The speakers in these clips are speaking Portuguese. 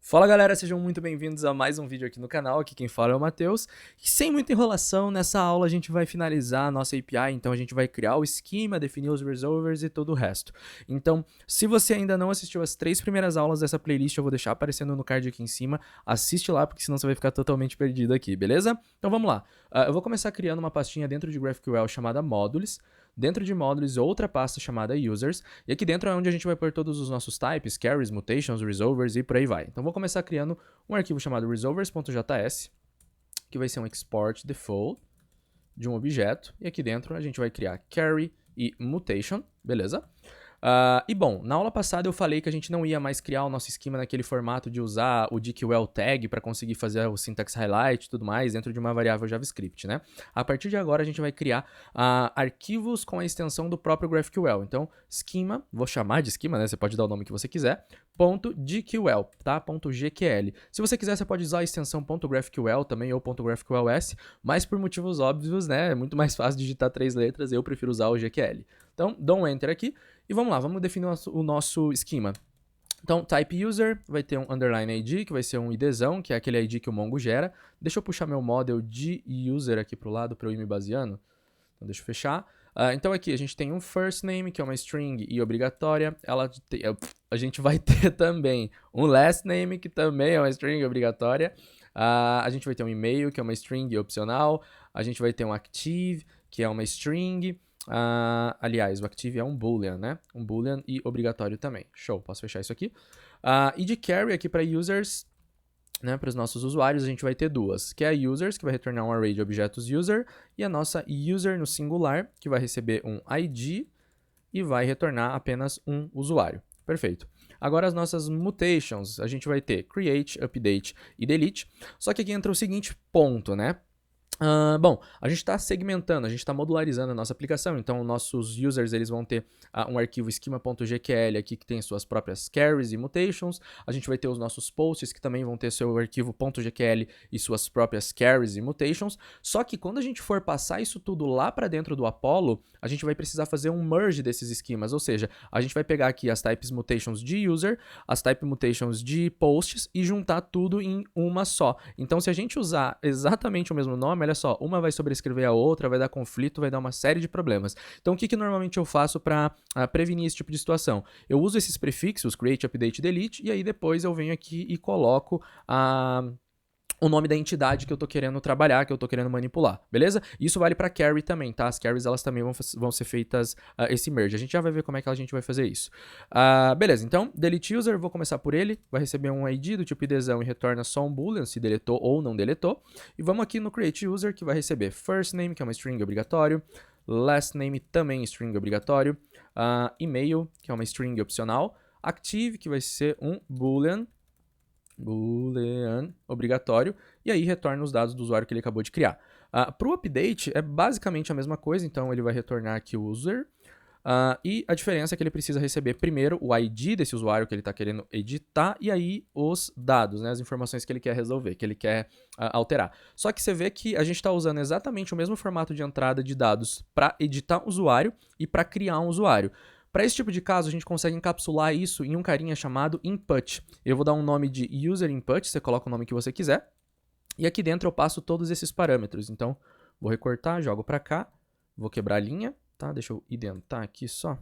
Fala galera, sejam muito bem-vindos a mais um vídeo aqui no canal, aqui quem fala é o Matheus. E sem muita enrolação, nessa aula a gente vai finalizar a nossa API, então a gente vai criar o esquema, definir os resolvers e todo o resto. Então, se você ainda não assistiu as 3 primeiras aulas dessa playlist, eu vou deixar aparecendo no card aqui em cima, assiste lá, porque senão você vai ficar totalmente perdido aqui, beleza? Então vamos lá, eu vou começar criando uma pastinha dentro de GraphQL chamada Modules. Dentro de Modules, outra pasta chamada Users, e aqui dentro é onde a gente vai pôr todos os nossos types, carries, mutations, resolvers e por aí vai. Então vou começar criando um arquivo chamado resolvers.js, que vai ser um export default de um objeto, e aqui dentro a gente vai criar carry e mutation, beleza? E bom, na aula passada eu falei que a gente não ia mais criar o nosso esquema naquele formato de usar o DQL tag para conseguir fazer o syntax highlight e tudo mais dentro de uma variável JavaScript, né? A partir de agora a gente vai criar arquivos com a extensão do próprio GraphQL. Então, schema, vou chamar de schema, né? Você pode dar o nome que você quiser, .dql, tá? .gql. Se você quiser, você pode usar a extensão .graphql também ou .graphqls, mas por motivos óbvios, né? É muito mais fácil digitar 3 letras, eu prefiro usar o GQL. Então, dou um enter aqui. E vamos lá, vamos definir o nosso esquema. Então, type user vai ter um underline ID, que vai ser um IDzão, que é aquele ID que o Mongo gera. Deixa eu puxar meu model de user aqui para o lado para eu ir me baseando. Então, deixa eu fechar. Então, aqui a gente tem um first name, que é uma string e obrigatória. A gente vai ter também um last name, que também é uma string obrigatória. A gente vai ter um e-mail, que é uma string opcional. A gente vai ter um active, que é uma string. Aliás, o active é um boolean, né? Um boolean e obrigatório também. Show, posso fechar isso aqui. E de carry aqui para users, né, para os nossos usuários, a gente vai ter duas, que é a users, que vai retornar um array de objetos user, e a nossa user no singular, que vai receber um ID e vai retornar apenas um usuário. Perfeito. Agora as nossas mutations, a gente vai ter create, update e delete, só que aqui entra o seguinte ponto, né? Bom, a gente está segmentando, a gente está modularizando a nossa aplicação, então nossos users eles vão ter um arquivo schema.gql aqui que tem suas próprias carries e mutations, a gente vai ter os nossos posts que também vão ter seu arquivo .gql e suas próprias carries e mutations, só que quando a gente for passar isso tudo lá para dentro do Apollo, a gente vai precisar fazer um merge desses esquemas, ou seja, a gente vai pegar aqui as types mutations de user, as type mutations de posts e juntar tudo em uma só. Então se a gente usar exatamente o mesmo nome, olha só, uma vai sobrescrever a outra, vai dar conflito, vai dar uma série de problemas. Então, o que normalmente eu faço para prevenir esse tipo de situação? Eu uso esses prefixos, create, update, delete, e aí depois eu venho aqui e coloco o nome da entidade que eu tô querendo trabalhar, que eu tô querendo manipular, beleza? Isso vale para carry também, tá? As carries, elas também vão ser feitas esse merge. A gente já vai ver como é que a gente vai fazer isso. Beleza, então, delete user, vou começar por ele, vai receber um ID do tipo IDzão e retorna só um boolean, se deletou ou não deletou. E vamos aqui no create user, que vai receber first name, que é uma string obrigatório, last name também string obrigatório, email, que é uma string opcional, active, que vai ser um boolean obrigatório, e aí retorna os dados do usuário que ele acabou de criar. Para o update é basicamente a mesma coisa, então ele vai retornar aqui o user, e a diferença é que ele precisa receber primeiro o ID desse usuário que ele está querendo editar, e aí os dados, né, as informações que ele quer resolver, que ele quer alterar. Só que você vê que a gente está usando exatamente o mesmo formato de entrada de dados para editar um usuário e para criar um usuário. Para esse tipo de caso, a gente consegue encapsular isso em um carinha chamado input. Eu vou dar um nome de user input, você coloca o nome que você quiser. E aqui dentro eu passo todos esses parâmetros. Então, vou recortar, jogo para cá, vou quebrar a linha, tá? Deixa eu identar aqui só.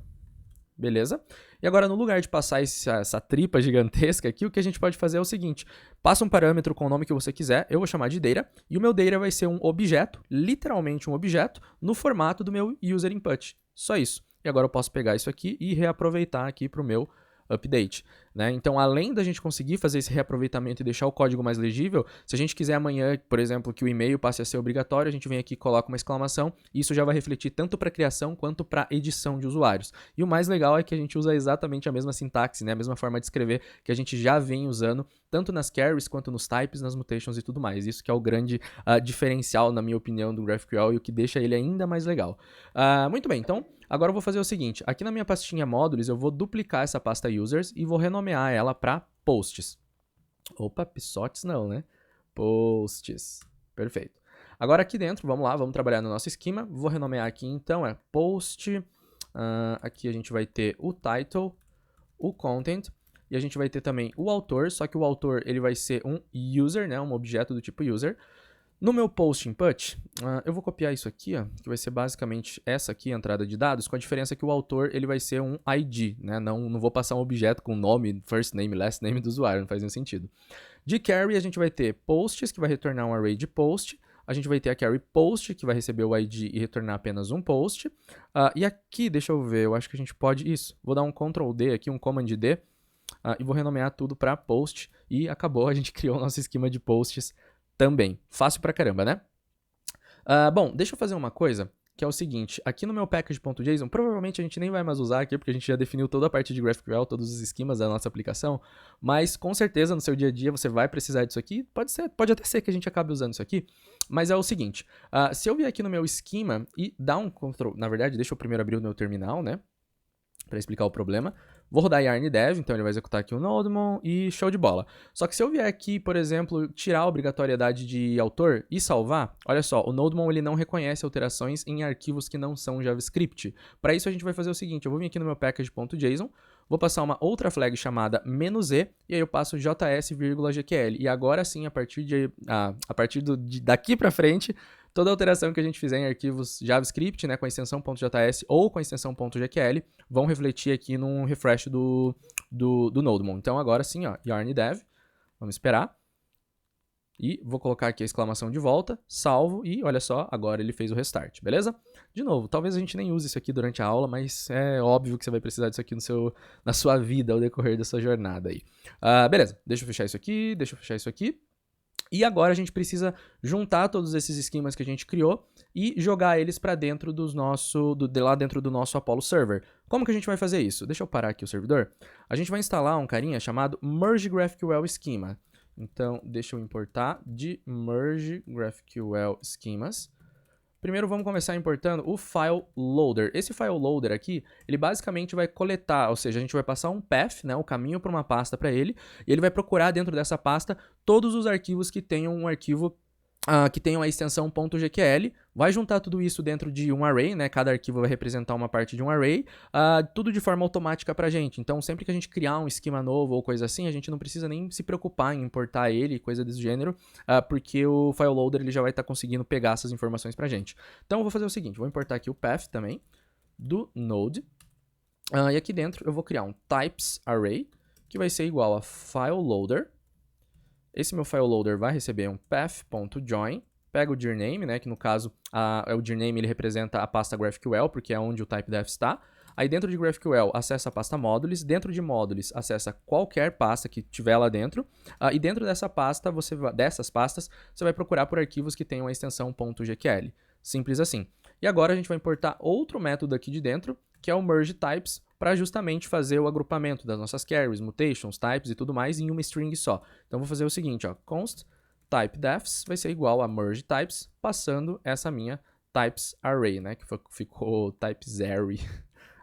Beleza? E agora, no lugar de passar essa tripa gigantesca aqui, o que a gente pode fazer é o seguinte. Passa um parâmetro com o nome que você quiser, eu vou chamar de data, e o meu data vai ser um objeto, literalmente um objeto, no formato do meu user input. Só isso. E agora eu posso pegar isso aqui e reaproveitar aqui para o meu update, né? Então, além da gente conseguir fazer esse reaproveitamento e deixar o código mais legível, se a gente quiser amanhã, por exemplo, que o e-mail passe a ser obrigatório, a gente vem aqui e coloca uma exclamação, e isso já vai refletir tanto para criação quanto para edição de usuários. E o mais legal é que a gente usa exatamente a mesma sintaxe, né? A mesma forma de escrever que a gente já vem usando, tanto nas carries quanto nos types, nas mutations e tudo mais. Isso que é o grande diferencial, na minha opinião, do GraphQL e o que deixa ele ainda mais legal. Muito bem, então, agora eu vou fazer o seguinte, aqui na minha pastinha Modules, eu vou duplicar essa pasta Users e vou renomear ela para Posts. Opa, Pisotes não, né? Posts. Perfeito. Agora aqui dentro, vamos lá, vamos trabalhar no nosso esquema. Vou renomear aqui então, Post. Aqui a gente vai ter o Title, o Content. e a gente vai ter também o autor, só que o autor ele vai ser um user, né, um objeto do tipo user. No meu post input, eu vou copiar isso aqui, ó, que vai ser basicamente essa aqui, a entrada de dados, com a diferença que o autor ele vai ser um ID, né? Não vou passar um objeto com nome, first name, last name do usuário, não faz nenhum sentido. De carry, a gente vai ter posts, que vai retornar um array de post. A gente vai ter a carry post, que vai receber o ID e retornar apenas um post. E aqui, deixa eu ver, eu acho que a gente pode... Isso, vou dar um Ctrl D aqui, um Command D, e vou renomear tudo para post. E acabou, a gente criou o nosso esquema de posts também. Fácil pra caramba, né? Bom, deixa eu fazer uma coisa, que é o seguinte. Aqui no meu package.json, provavelmente a gente nem vai mais usar aqui, porque a gente já definiu toda a parte de GraphQL, todos os esquemas da nossa aplicação, mas com certeza no seu dia a dia você vai precisar disso aqui. Pode até ser que a gente acabe usando isso aqui, mas é o seguinte. Se eu vier aqui no meu esquema e dar um Ctrl... Na verdade, deixa eu primeiro abrir o meu terminal, né? Para explicar o problema. Vou rodar yarn dev, então ele vai executar aqui o nodemon e show de bola. Só que se eu vier aqui, por exemplo, tirar a obrigatoriedade de autor e salvar, olha só, o nodemon ele não reconhece alterações em arquivos que não são JavaScript. Para isso a gente vai fazer o seguinte, eu vou vir aqui no meu package.json, vou passar uma outra flag chamada "-e", e aí eu passo js,gql. E agora sim, a partir daqui para frente, toda alteração que a gente fizer em arquivos JavaScript, né, com a extensão .js ou com a extensão .gql, vão refletir aqui num refresh do nodemon. Então agora sim, ó, yarn dev, vamos esperar. E vou colocar aqui a exclamação de volta, salvo, e olha só, agora ele fez o restart, beleza? De novo, talvez a gente nem use isso aqui durante a aula, mas é óbvio que você vai precisar disso aqui na sua vida ao decorrer da sua jornada aí. Beleza, deixa eu fechar isso aqui, deixa eu fechar isso aqui. E agora a gente precisa juntar todos esses esquemas que a gente criou e jogar eles para dentro lá dentro do nosso Apollo Server. Como que a gente vai fazer isso? Deixa eu parar aqui o servidor. A gente vai instalar um carinha chamado Merge GraphQL Schema. Então, deixa eu importar de Merge GraphQL Schemas. Primeiro vamos começar importando o file loader. Esse file loader aqui, ele basicamente vai coletar, ou seja, a gente vai passar um path, né, o caminho para uma pasta para ele, e ele vai procurar dentro dessa pasta todos os arquivos que tenham um arquivo que tenham a extensão .gql, vai juntar tudo isso dentro de um array, né? Cada arquivo vai representar uma parte de um array, tudo de forma automática pra gente. Então, sempre que a gente criar um esquema novo ou coisa assim, a gente não precisa nem se preocupar em importar ele, coisa desse gênero, porque o file loader ele já vai estar conseguindo pegar essas informações pra gente. Então, eu vou fazer o seguinte, vou importar aqui o path também do node, e aqui dentro eu vou criar um types array, que vai ser igual a file loader. Esse meu file loader vai receber um path.join, pega o dirname, né, que no caso o dirname ele representa a pasta GraphQL, porque é onde o typedef está. Aí dentro de GraphQL acessa a pasta modules, dentro de modules acessa qualquer pasta que tiver lá dentro, e dentro dessa pasta, dessas pastas, você vai procurar por arquivos que tenham a extensão .gql. Simples assim. E agora a gente vai importar outro método aqui de dentro, que é o merge types, para justamente fazer o agrupamento das nossas carries, mutations, types e tudo mais em uma string só. Então vou fazer o seguinte, ó, const typedefs vai ser igual a merge types, passando essa minha types array, né, que ficou types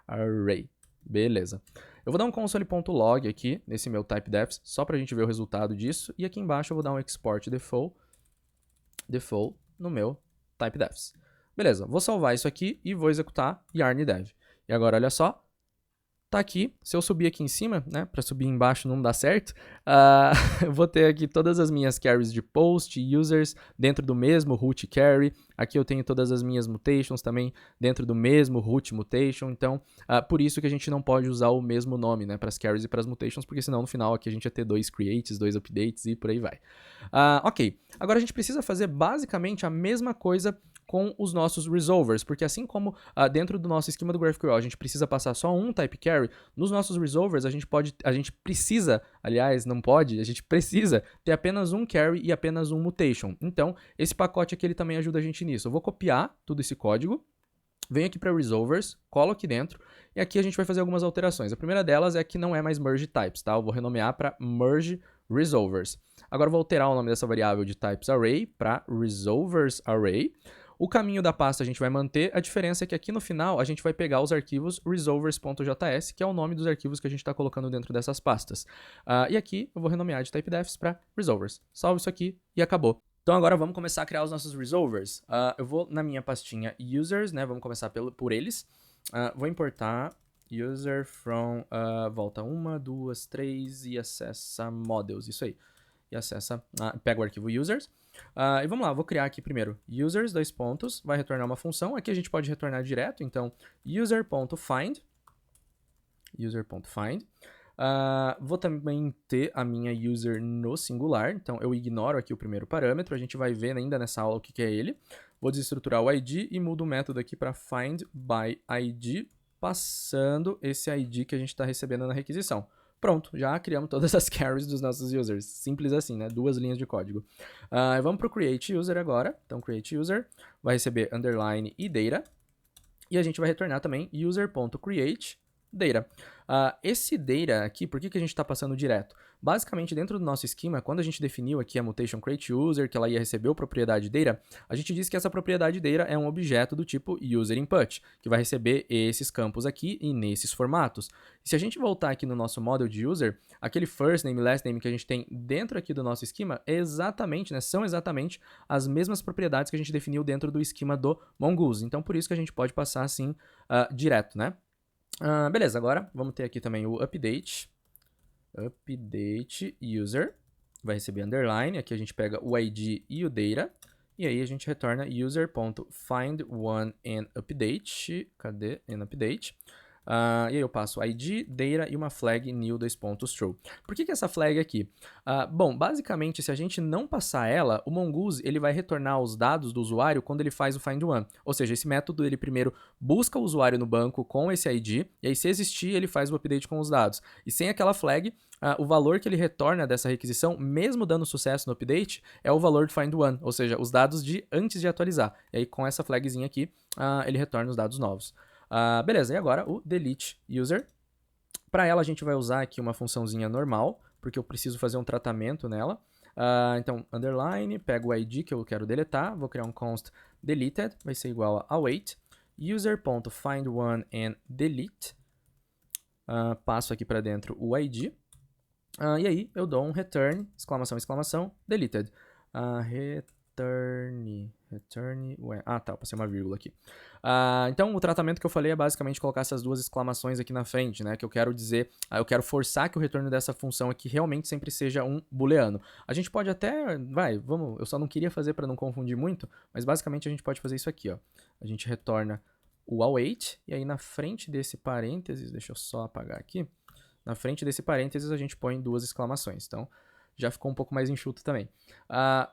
array. Beleza. Eu vou dar um console.log aqui nesse meu typedefs, só para a gente ver o resultado disso, e aqui embaixo eu vou dar um export default no meu typedefs. Beleza, vou salvar isso aqui e vou executar yarn dev. E agora olha só, tá aqui, se eu subir aqui em cima, né, para subir embaixo não dá certo, vou ter aqui todas as minhas carries de post, users, dentro do mesmo root carry, aqui eu tenho todas as minhas mutations também dentro do mesmo root mutation, então, por isso que a gente não pode usar o mesmo nome, né, para as carries e para as mutations, porque senão no final aqui a gente ia ter 2 creates, 2 updates e por aí vai. Ok, agora a gente precisa fazer basicamente a mesma coisa com os nossos resolvers, porque assim como dentro do nosso esquema do GraphQL a gente precisa passar só um type carry, nos nossos resolvers a gente precisa ter apenas um carry e apenas um mutation. Então, esse pacote aqui ele também ajuda a gente nisso. Eu vou copiar todo esse código, venho aqui para resolvers, colo aqui dentro, e aqui a gente vai fazer algumas alterações. A primeira delas é que não é mais merge types, tá? Eu vou renomear para merge resolvers. Agora eu vou alterar o nome dessa variável de types array para resolvers array. O caminho da pasta a gente vai manter, a diferença é que aqui no final a gente vai pegar os arquivos resolvers.js, que é o nome dos arquivos que a gente está colocando dentro dessas pastas. E aqui eu vou renomear de typedefs para resolvers. Salvo isso aqui e acabou. Então agora vamos começar a criar os nossos resolvers. Eu vou na minha pastinha users, né, vamos começar por eles. Vou importar user from, volta 1, 2, 3 e acessa models, isso aí. E acessa, pega o arquivo users. E vamos lá, vou criar aqui primeiro users, dois pontos, vai retornar uma função. Aqui a gente pode retornar direto, então user.find. Vou também ter a minha user no singular, então eu ignoro aqui o primeiro parâmetro, a gente vai ver ainda nessa aula o que é ele. Vou desestruturar o ID e mudo o método aqui para find by ID, passando esse ID que a gente está recebendo na requisição. Pronto, já criamos todas as carries dos nossos users. Simples assim, né? 2 linhas de código. Vamos para o create user agora. Então, create user vai receber underline e data. E a gente vai retornar também user.create data. Esse data aqui, por que a gente está passando direto? Basicamente, dentro do nosso esquema, quando a gente definiu aqui a mutation create user, que ela ia receber a propriedade data, a gente disse que essa propriedade data é um objeto do tipo user input, que vai receber esses campos aqui e nesses formatos. E se a gente voltar aqui no nosso model de user, aquele first name, last name que a gente tem dentro aqui do nosso esquema são exatamente as mesmas propriedades que a gente definiu dentro do esquema do Mongoose. Então, por isso que a gente pode passar assim direto, né? Beleza, agora vamos ter aqui também o update user, vai receber underline, aqui a gente pega o ID e o data, e aí a gente retorna user.findOneAndUpdate, cadê AndUpdate? E aí eu passo ID, data e uma flag new true. Por que essa flag aqui? Bom, basicamente, se a gente não passar ela, o Mongoose ele vai retornar os dados do usuário quando ele faz o find one. Ou seja, esse método ele primeiro busca o usuário no banco com esse ID, e aí se existir ele faz o update com os dados. E sem aquela flag, o valor que ele retorna dessa requisição, mesmo dando sucesso no update, é o valor do find one, ou seja, os dados de antes de atualizar. E aí com essa flagzinha aqui, ele retorna os dados novos. Beleza, e agora o delete user. Para ela a gente vai usar aqui uma funçãozinha normal, porque eu preciso fazer um tratamento nela. Então, underline, pego o ID que eu quero deletar, vou criar um const deleted, vai ser igual a await, user.findOneAndDelete, passo aqui para dentro o ID, e aí eu dou um return, exclamação, exclamação, deleted. Return, ué, tá, eu passei uma vírgula aqui. Então, o tratamento que eu falei é basicamente colocar essas duas exclamações aqui na frente, né? Que eu quero dizer, eu quero forçar que o retorno dessa função aqui realmente sempre seja um booleano. A gente pode até, eu só não queria fazer para não confundir muito, mas basicamente a gente pode fazer isso aqui, ó. A gente retorna o await, e aí na frente desse parênteses, deixa eu só apagar aqui, na frente desse parênteses a gente põe duas exclamações, então já ficou um pouco mais enxuto também.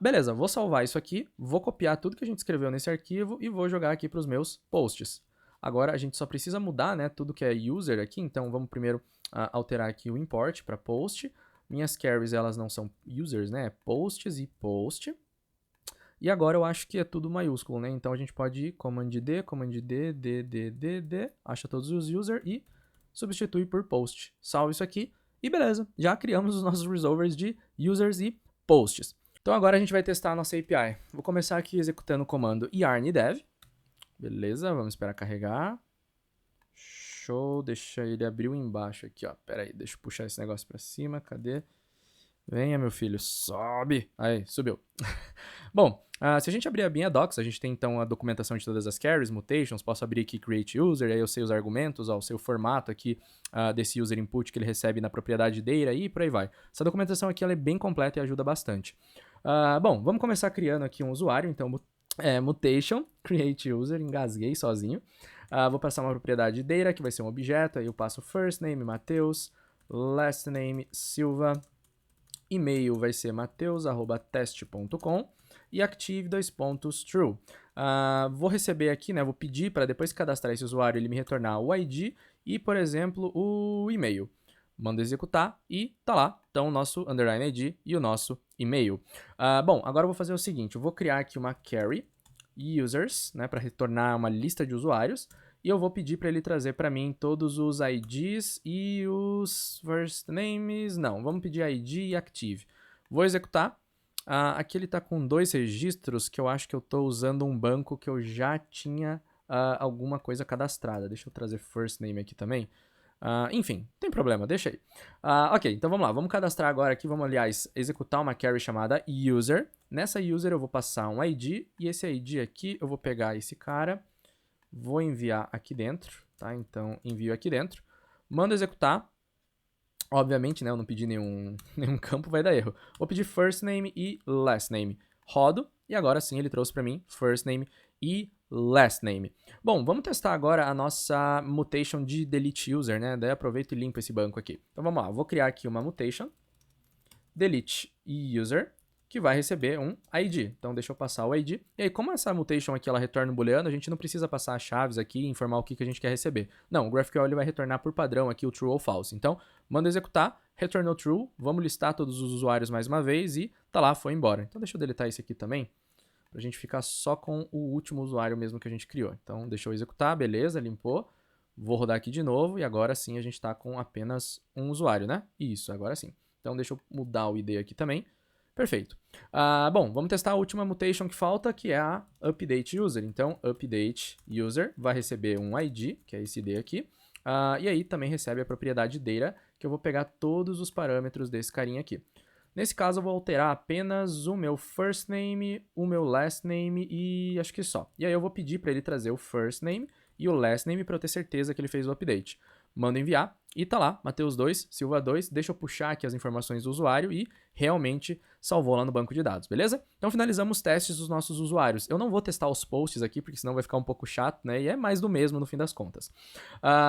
Beleza, vou salvar isso aqui, vou copiar tudo que a gente escreveu nesse arquivo e vou jogar aqui para os meus posts. Agora a gente só precisa mudar, né, tudo que é user aqui, então vamos primeiro alterar aqui o import para post. Minhas carries elas não são users, né, é posts e post. E agora eu acho que é tudo maiúsculo, né, então a gente pode ir Command D, D, acha todos os users e substitui por post. Salvo isso aqui. E beleza, já criamos os nossos resolvers de users e posts. Então agora a gente vai testar a nossa API. Vou começar aqui executando o comando yarn-dev. Beleza, vamos esperar carregar. Show, deixa ele abrir o embaixo aqui, ó. Pera aí, deixa eu puxar esse negócio pra cima, cadê? Venha, meu filho, sobe. Aí, subiu. Bom, se a gente abrir a minha docs, a gente tem então a documentação de todas as carries, mutations, posso abrir aqui create user, aí eu sei os argumentos, ó, o seu formato aqui desse user input que ele recebe na propriedade data e por aí vai. Essa documentação aqui ela é bem completa e ajuda bastante. Bom, vamos começar criando aqui um usuário, então mutation, create user, engasguei sozinho. Vou passar uma propriedade data, que vai ser um objeto, aí eu passo first name, Matheus, last name, Silva, e-mail vai ser mateus@teste.com e active true. Vou receber aqui, né, vou pedir para depois que cadastrar esse usuário ele me retornar o ID e, por exemplo, o e-mail. Mando executar e tá lá, então o nosso underline ID e o nosso e-mail. Bom, agora eu vou fazer o seguinte, eu vou criar aqui uma carry users, né, para retornar uma lista de usuários. E eu vou pedir para ele trazer para mim todos os IDs e os first names. Não, vamos pedir ID e active. Vou executar. Aqui ele está com 2 registros que eu acho que eu estou usando um banco que eu já tinha alguma coisa cadastrada. Deixa eu trazer first name aqui também. Enfim, não tem problema, deixa aí. Ok, então vamos lá, vamos cadastrar agora aqui, vamos aliás executar uma carry chamada user. Nessa user eu vou passar um ID e esse ID aqui eu vou pegar esse cara, vou enviar aqui dentro, tá? Então envio aqui dentro. mando executar. Obviamente, né, eu não pedi nenhum campo, vai dar erro. Vou pedir first name e last name. Rodo, e agora sim ele trouxe para mim first name e last name. Bom, vamos testar agora a nossa mutation de delete user, né? Daí aproveito e limpo esse banco aqui. Então vamos lá, vou criar aqui uma mutation, delete user, que vai receber um ID. Então deixa eu passar o ID. E aí, como essa mutation aqui ela retorna um booleano, a gente não precisa passar as chaves aqui e informar o que a gente quer receber. Não, o GraphQL ele vai retornar por padrão aqui o true ou false. Então, manda executar, retornou true, vamos listar todos os usuários mais uma vez e tá lá, foi embora. Então deixa eu deletar esse aqui também, pra gente ficar só com o último usuário mesmo que a gente criou. Então deixa eu executar, beleza, limpou. Vou rodar aqui de novo e agora sim a gente tá com apenas um usuário, né? Isso, agora sim. Então deixa eu mudar o ID aqui também. Perfeito. Bom, vamos testar a última mutation que falta, que é a update user. Então, update user vai receber um ID, que é esse ID aqui, e aí também recebe a propriedade data, que eu vou pegar todos os parâmetros desse carinha aqui. Nesse caso, eu vou alterar apenas o meu first name, o meu last name e acho que só. E aí eu vou pedir para ele trazer o first name e o last name para eu ter certeza que ele fez o update. Mando enviar e tá lá, Mateus 2, Silva 2, deixa eu puxar aqui as informações do usuário e realmente salvou lá no banco de dados, beleza? Então finalizamos os testes dos nossos usuários. Eu não vou testar os posts aqui, porque senão vai ficar um pouco chato, né? E é mais do mesmo no fim das contas.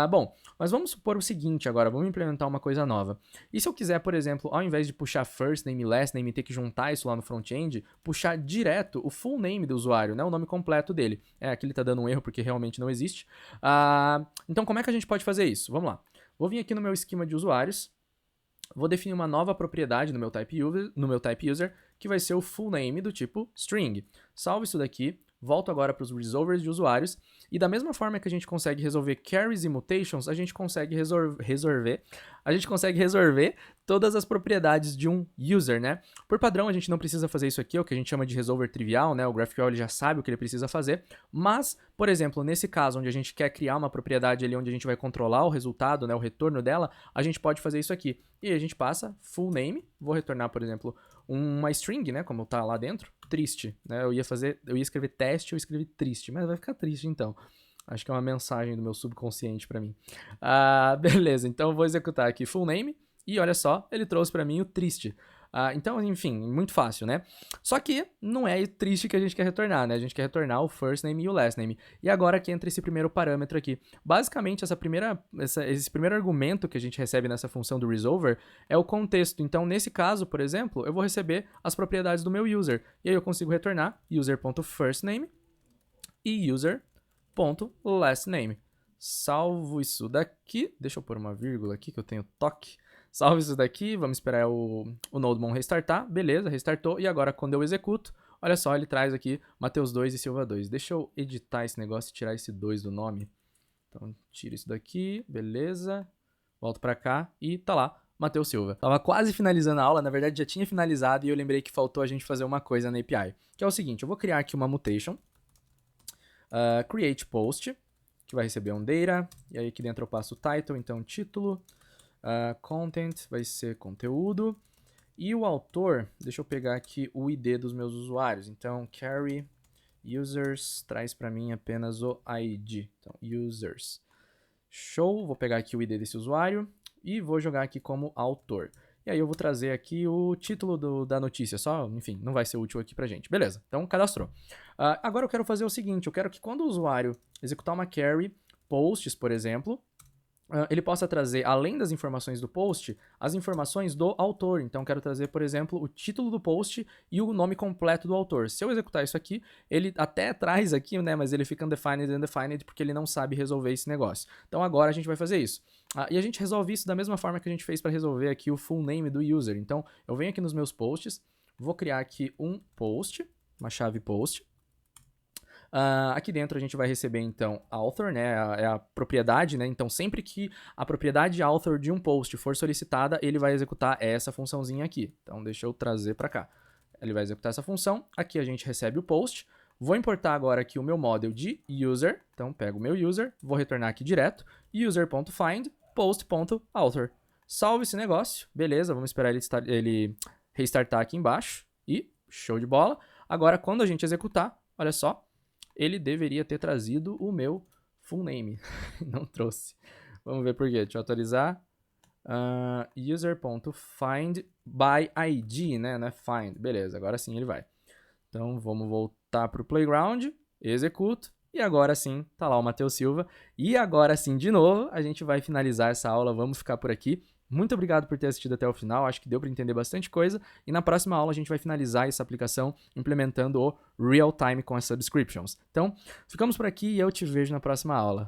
Bom, mas vamos supor o seguinte agora, vamos implementar uma coisa nova. E se eu quiser, por exemplo, ao invés de puxar first name e last name e ter que juntar isso lá no front-end, puxar direto o full name do usuário, né? O nome completo dele. Aqui ele tá dando um erro porque realmente não existe. Então como é que a gente pode fazer isso? Vamos lá. Vou vir aqui no meu esquema de usuários, vou definir uma nova propriedade no meu type user, que vai ser o full name do tipo string. Salvo isso daqui, volto agora para os resolvers de usuários, e da mesma forma que a gente consegue resolver carries e mutations, a gente consegue resolver todas as propriedades de um user, né? Por padrão, a gente não precisa fazer isso aqui, é o que a gente chama de resolver trivial, né? O GraphQL ele já sabe o que ele precisa fazer, mas, por exemplo, nesse caso, onde a gente quer criar uma propriedade ali onde a gente vai controlar o resultado, né, o retorno dela, a gente pode fazer isso aqui. E aí a gente passa full name, vou retornar, por exemplo, uma string, né, como tá lá dentro, triste, né? Eu ia escrever teste, eu escrevi triste, mas vai ficar triste então. Acho que é uma mensagem do meu subconsciente para mim. Beleza, então eu vou executar aqui full name e olha só, ele trouxe para mim o triste. Então, enfim, muito fácil, né? Só que não é triste que a gente quer retornar, né? A gente quer retornar o first name e o last name. E agora que entra esse primeiro parâmetro aqui. Basicamente, esse primeiro argumento que a gente recebe nessa função do resolver é o contexto. Então, nesse caso, por exemplo, eu vou receber as propriedades do meu user. E aí eu consigo retornar user.firstname e user.lastname. Salvo isso daqui. Deixa eu pôr uma vírgula aqui que eu tenho toque. Salvo isso daqui, vamos esperar o NodeMon restartar. Beleza, restartou. E agora, quando eu executo, olha só, ele traz aqui Mateus 2 e Silva 2. Deixa eu editar esse negócio e tirar esse 2 do nome. Então, tira isso daqui, beleza. Volto pra cá e tá lá, Mateus Silva. Tava quase finalizando a aula, na verdade já tinha finalizado e eu lembrei que faltou a gente fazer uma coisa na API. Que é o seguinte, eu vou criar aqui uma mutation. Create post, que vai receber um data. E aí aqui dentro eu passo o title, então título. Content vai ser conteúdo. E o autor, deixa eu pegar aqui o ID dos meus usuários. Então, carry users traz para mim apenas o ID. Então, users. Show, vou pegar aqui o ID desse usuário e vou jogar aqui como autor. E aí eu vou trazer aqui o título da notícia, só, enfim, não vai ser útil aqui pra gente. Beleza, então cadastrou. Agora eu quero fazer o seguinte, eu quero que quando o usuário executar uma query, posts, por exemplo, ele possa trazer, além das informações do post, as informações do autor. Então, quero trazer, por exemplo, o título do post e o nome completo do autor. Se eu executar isso aqui, ele até traz aqui, né, mas ele fica undefined porque ele não sabe resolver esse negócio. Então, agora a gente vai fazer isso. E a gente resolve isso da mesma forma que a gente fez para resolver aqui o full name do user. Então, eu venho aqui nos meus posts, vou criar aqui um post, uma chave post. Aqui dentro a gente vai receber, então, author, né, é a propriedade, né, então sempre que a propriedade author de um post for solicitada, ele vai executar essa funçãozinha aqui. Então, deixa eu trazer para cá. Ele vai executar essa função, aqui a gente recebe o post, vou importar agora aqui o meu model de user, então pego o meu user, vou retornar aqui direto, user.find post.author. Salve esse negócio, beleza, vamos esperar ele restartar aqui embaixo, e show de bola. Agora, quando a gente executar, olha só, ele deveria ter trazido o meu full name. Não trouxe. Vamos ver por quê. Deixa eu atualizar. User.findById, né? Não é find. Beleza, agora sim ele vai. Então vamos voltar para o playground, executo, e agora sim tá lá o Matheus Silva. E agora sim, de novo, a gente vai finalizar essa aula, vamos ficar por aqui. Muito obrigado por ter assistido até o final, acho que deu para entender bastante coisa. E na próxima aula a gente vai finalizar essa aplicação implementando o Real Time com as Subscriptions. Então, ficamos por aqui e eu te vejo na próxima aula.